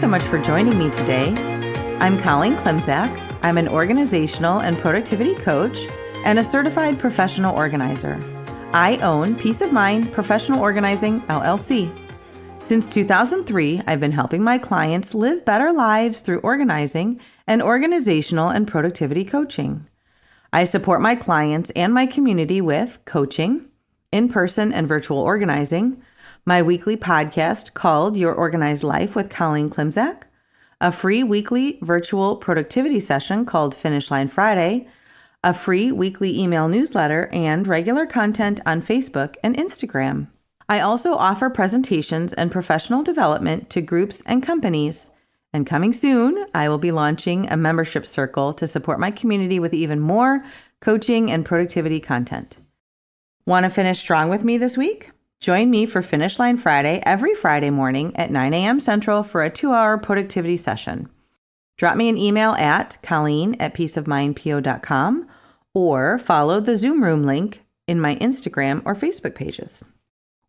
so much for joining me today. I'm Colleen Klimczak. I'm an organizational and productivity coach and a certified professional organizer. I own Peace of Mind Professional Organizing, LLC. Since 2003, I've been helping my clients live better lives through organizing and organizational and productivity coaching. I support my clients and my community with coaching, in-person and virtual organizing, my weekly podcast called Your Organized Life with Colleen Klimczak, a free weekly virtual productivity session called Finish Line Friday, a free weekly email newsletter, and regular content on Facebook and Instagram. I also offer presentations and professional development to groups and companies. And coming soon, I will be launching a membership circle to support my community with even more coaching and productivity content. Want to finish strong with me this week? Join me for Finish Line Friday every Friday morning at 9 a.m. Central for a 2-hour productivity session. Drop me an email at colleen@peaceofmindpo.com or follow the Zoom room link in my Instagram or Facebook pages.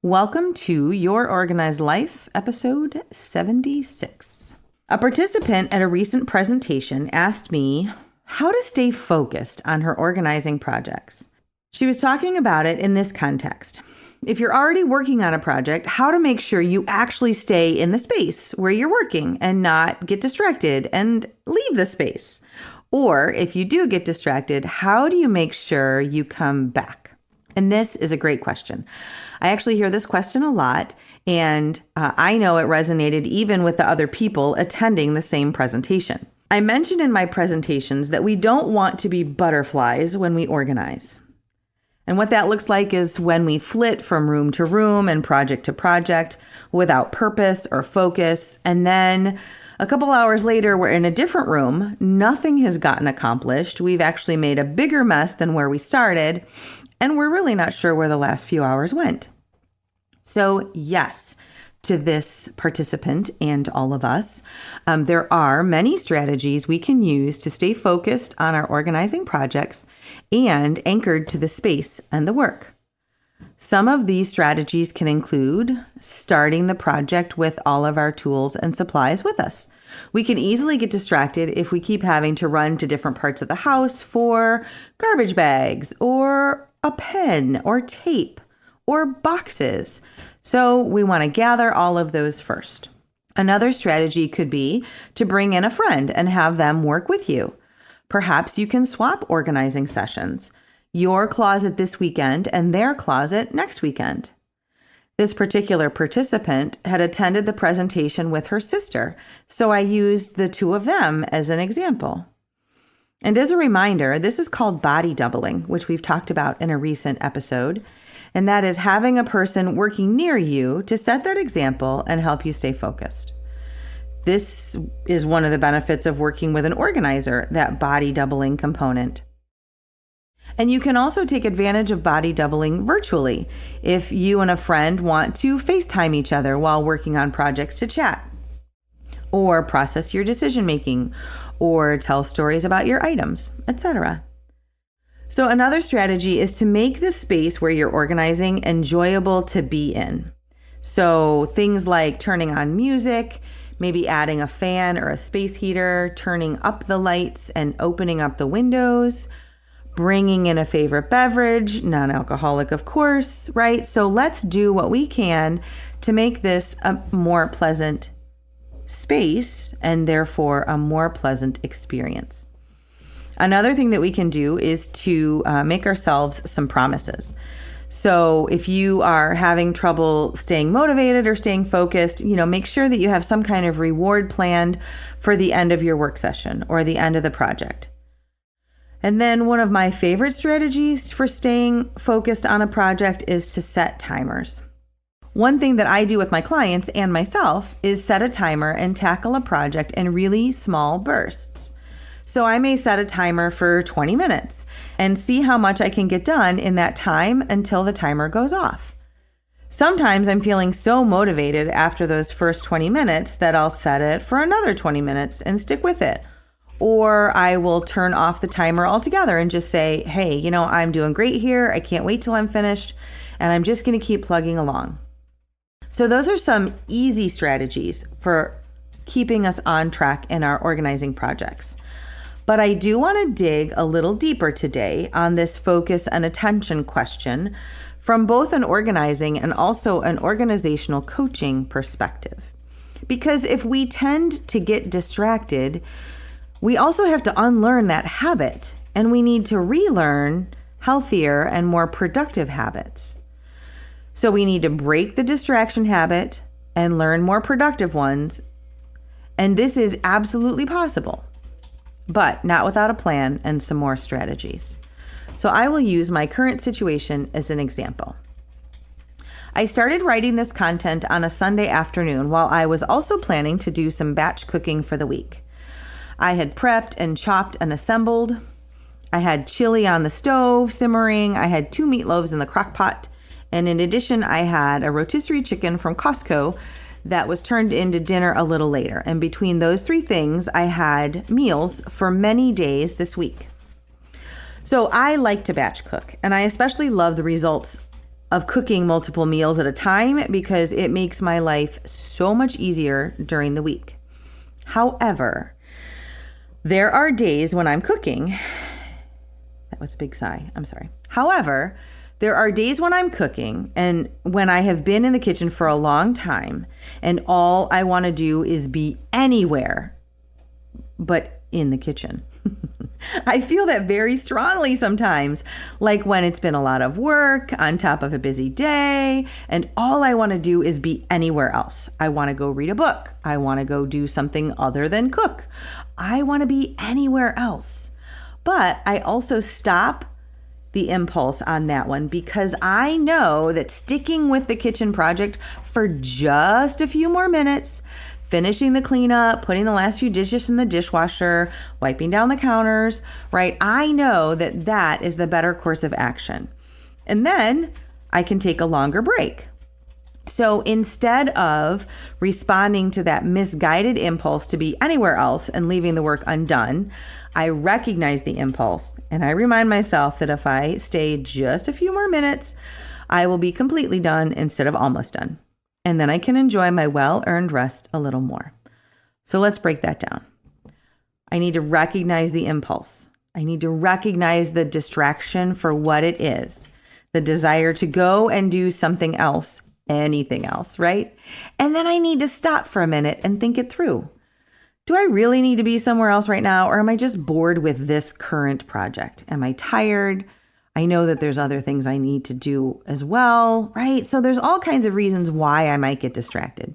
Welcome to Your Organized Life, episode 76. A participant at a recent presentation asked me how to stay focused on her organizing projects. She was talking about it in this context. If you're already working on a project, how to make sure you actually stay in the space where you're working and not get distracted and leave the space. Or if you do get distracted, how do you make sure you come back? And this is a great question. I actually hear this question a lot, and I know it resonated even with the other people attending the same presentation. I mentioned in my presentations that we don't want to be butterflies when we organize. And what that looks like is when we flit from room to room and project to project without purpose or focus. And then a couple hours later, we're in a different room. Nothing has gotten accomplished. We've actually made a bigger mess than where we started. And we're really not sure where the last few hours went. So yes, to this participant and all of us, there are many strategies we can use to stay focused on our organizing projects and anchored to the space and the work. Some of these strategies can include starting the project with all of our tools and supplies with us. We can easily get distracted if we keep having to run to different parts of the house for garbage bags or a pen or tape or boxes. So we want to gather all of those first. Another strategy could be to bring in a friend and have them work with you. Perhaps you can swap organizing sessions, your closet this weekend and their closet next weekend. This particular participant had attended the presentation with her sister, so I used the two of them as an example. And as a reminder, this is called body doubling, which we've talked about in a recent episode. And that is having a person working near you to set that example and help you stay focused. This is one of the benefits of working with an organizer, that body doubling component. And you can also take advantage of body doubling virtually if you and a friend want to FaceTime each other while working on projects to chat, or process your decision making, or tell stories about your items, etc. So another strategy is to make the space where you're organizing enjoyable to be in. So things like turning on music, maybe adding a fan or a space heater, turning up the lights and opening up the windows, bringing in a favorite beverage, non-alcoholic, of course, right? So let's do what we can to make this a more pleasant space and therefore a more pleasant experience. Another thing that we can do is to make ourselves some promises. So if you are having trouble staying motivated or staying focused, make sure that you have some kind of reward planned for the end of your work session or the end of the project. And then one of my favorite strategies for staying focused on a project is to set timers. One thing that I do with my clients and myself is set a timer and tackle a project in really small bursts. So I may set a timer for 20 minutes and see how much I can get done in that time until the timer goes off. Sometimes I'm feeling so motivated after those first 20 minutes that I'll set it for another 20 minutes and stick with it. Or I will turn off the timer altogether and just say, hey, I'm doing great here. I can't wait till I'm finished. And I'm just going to keep plugging along. So those are some easy strategies for keeping us on track in our organizing projects. But I do want to dig a little deeper today on this focus and attention question from both an organizing and also an organizational coaching perspective. Because if we tend to get distracted, we also have to unlearn that habit, and we need to relearn healthier and more productive habits. So we need to break the distraction habit and learn more productive ones. And this is absolutely possible, but not without a plan and some more strategies. So I will use my current situation as an example. I started writing this content on a Sunday afternoon while I was also planning to do some batch cooking for the week. I had prepped and chopped and assembled. I had chili on the stove simmering. I had 2 meatloaves in the crock pot. And in addition, I had a rotisserie chicken from Costco that was turned into dinner a little later. And between those 3 things, I had meals for many days this week. So I like to batch cook, and I especially love the results of cooking multiple meals at a time because it makes my life so much easier during the week. However, there are days when I'm cooking. That was a big sigh. I'm sorry. However, there are days when I'm cooking and when I have been in the kitchen for a long time and all I want to do is be anywhere but in the kitchen. I feel that very strongly sometimes, like when it's been a lot of work on top of a busy day and all I want to do is be anywhere else. I want to go read a book. I want to go do something other than cook. I want to be anywhere else. But I also stop the impulse on that one because I know that sticking with the kitchen project for just a few more minutes, finishing the cleanup, putting the last few dishes in the dishwasher, wiping down the counters, right? I know that that is the better course of action. And then I can take a longer break. So instead of responding to that misguided impulse to be anywhere else and leaving the work undone, I recognize the impulse and I remind myself that if I stay just a few more minutes, I will be completely done instead of almost done. And then I can enjoy my well-earned rest a little more. So let's break that down. I need to recognize the impulse. I need to recognize the distraction for what it is, the desire to go and do something else, anything else, right? And then I need to stop for a minute and think it through. Do I really need to be somewhere else right now, or am I just bored with this current project? Am I tired? I know that there's other things I need to do as well, right? So there's all kinds of reasons why I might get distracted.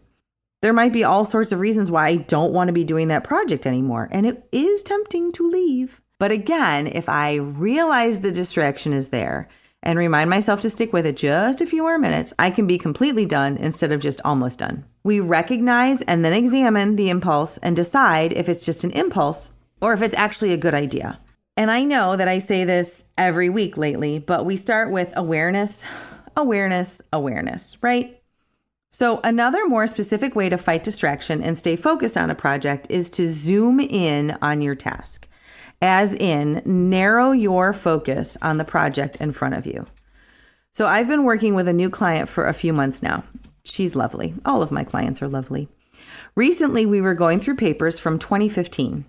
There might be all sorts of reasons why I don't want to be doing that project anymore, and it is tempting to leave. But again, if I realize the distraction is there and remind myself to stick with it just a few more minutes, I can be completely done instead of just almost done. We recognize and then examine the impulse and decide if it's just an impulse or if it's actually a good idea. And I know that I say this every week lately, but we start with awareness, awareness, awareness, right? So another more specific way to fight distraction and stay focused on a project is to zoom in on your task, as in narrow your focus on the project in front of you. So I've been working with a new client for a few months now. She's lovely. All of my clients are lovely. Recently, we were going through papers from 2015.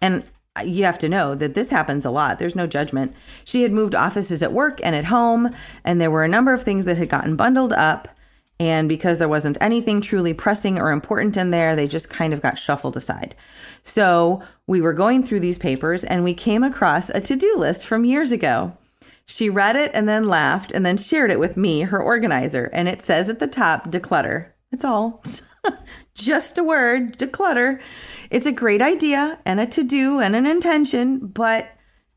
And you have to know that this happens a lot. There's no judgment. She had moved offices at work and at home, and there were a number of things that had gotten bundled up. And because there wasn't anything truly pressing or important in there, they just kind of got shuffled aside. So we were going through these papers and we came across a to-do list from years ago. She read it and then laughed and then shared it with me, her organizer. And it says at the top, declutter. It's all just a word, declutter. It's a great idea and a to-do and an intention, but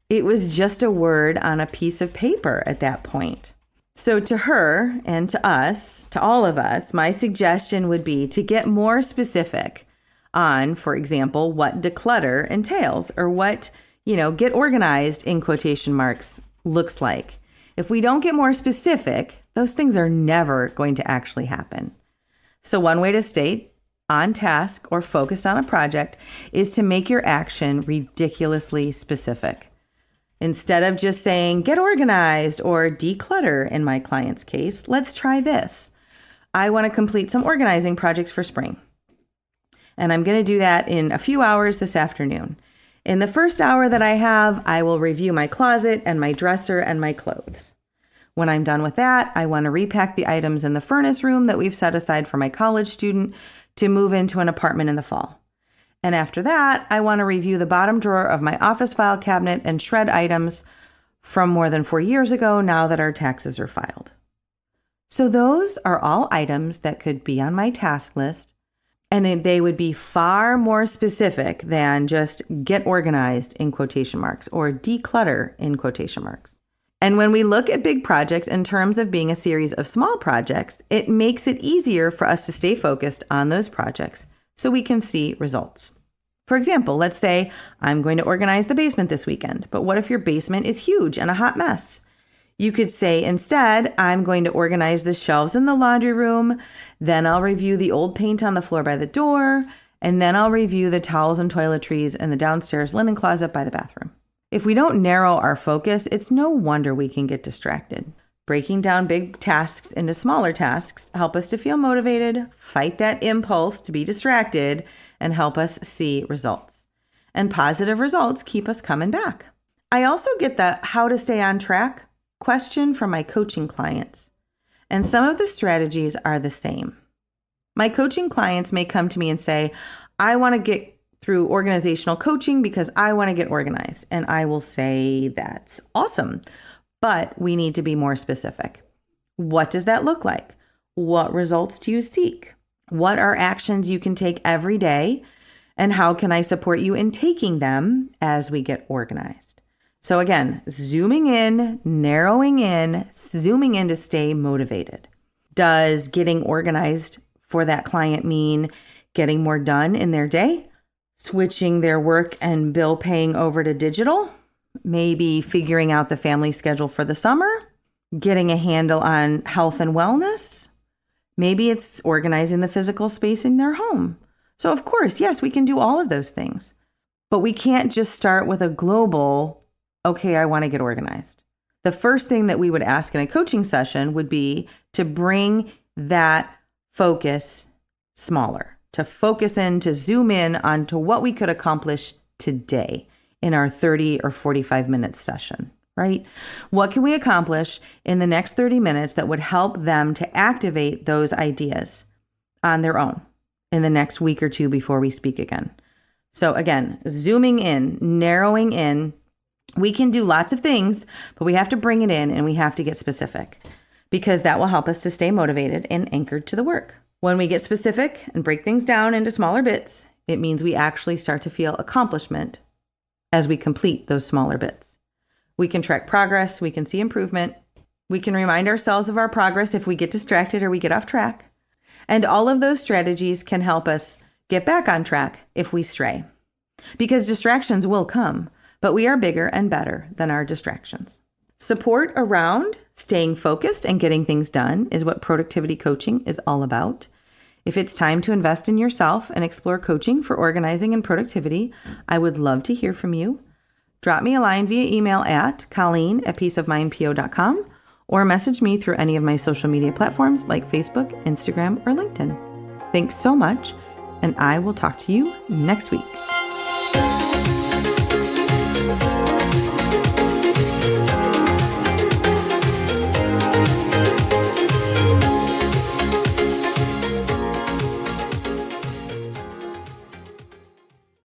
it was just a word on a piece of paper at that point. So to her and to us, to all of us, my suggestion would be to get more specific on, for example, what declutter entails or what, get organized in quotation marks looks like. If we don't get more specific, those things are never going to actually happen. So one way to stay on task or focused on a project is to make your action ridiculously specific. Instead of just saying, get organized or declutter in my client's case, let's try this. I want to complete some organizing projects for spring. And I'm going to do that in a few hours this afternoon. In the first hour that I have, I will review my closet and my dresser and my clothes. When I'm done with that, I want to repack the items in the furnace room that we've set aside for my college student to move into an apartment in the fall. And after that, I want to review the bottom drawer of my office file cabinet and shred items from more than 4 years ago now that our taxes are filed. So those are all items that could be on my task list, and they would be far more specific than just get organized in quotation marks or declutter in quotation marks. And when we look at big projects in terms of being a series of small projects, it makes it easier for us to stay focused on those projects so we can see results. For example, let's say I'm going to organize the basement this weekend, but what if your basement is huge and a hot mess? You could say instead, I'm going to organize the shelves in the laundry room, then I'll review the old paint on the floor by the door, and then I'll review the towels and toiletries in the downstairs linen closet by the bathroom. If we don't narrow our focus, it's no wonder we can get distracted. Breaking down big tasks into smaller tasks help us to feel motivated, fight that impulse to be distracted, and help us see results. And positive results keep us coming back. I also get the how to stay on track question from my coaching clients. And some of the strategies are the same. My coaching clients may come to me and say, I want to get through organizational coaching because I want to get organized. And I will say, that's awesome. But we need to be more specific. What does that look like? What results do you seek? What are actions you can take every day? And how can I support you in taking them as we get organized? So again, zooming in, narrowing in, zooming in to stay motivated. Does getting organized for that client mean getting more done in their day? Switching their work and bill paying over to digital? Maybe figuring out the family schedule for the summer? Getting a handle on health and wellness? Maybe it's organizing the physical space in their home. So of course, yes, we can do all of those things. But we can't just start with a global, okay, I want to get organized. The first thing that we would ask in a coaching session would be to bring that focus smaller, to focus in, to zoom in onto what we could accomplish today in our 30 or 45 minute session, right? What can we accomplish in the next 30 minutes that would help them to activate those ideas on their own in the next week or two before we speak again? So again, zooming in, narrowing in, we can do lots of things, but we have to bring it in and we have to get specific because that will help us to stay motivated and anchored to the work. When we get specific and break things down into smaller bits, it means we actually start to feel accomplishment as we complete those smaller bits. We can track progress, we can see improvement, we can remind ourselves of our progress if we get distracted or we get off track. And all of those strategies can help us get back on track if we stray. Because distractions will come, but we are bigger and better than our distractions. Support around staying focused and getting things done is what productivity coaching is all about. If it's time to invest in yourself and explore coaching for organizing and productivity, I would love to hear from you. Drop me a line via email at colleen@peaceofmindpo.com or message me through any of my social media platforms like Facebook, Instagram, or LinkedIn. Thanks so much, and I will talk to you next week.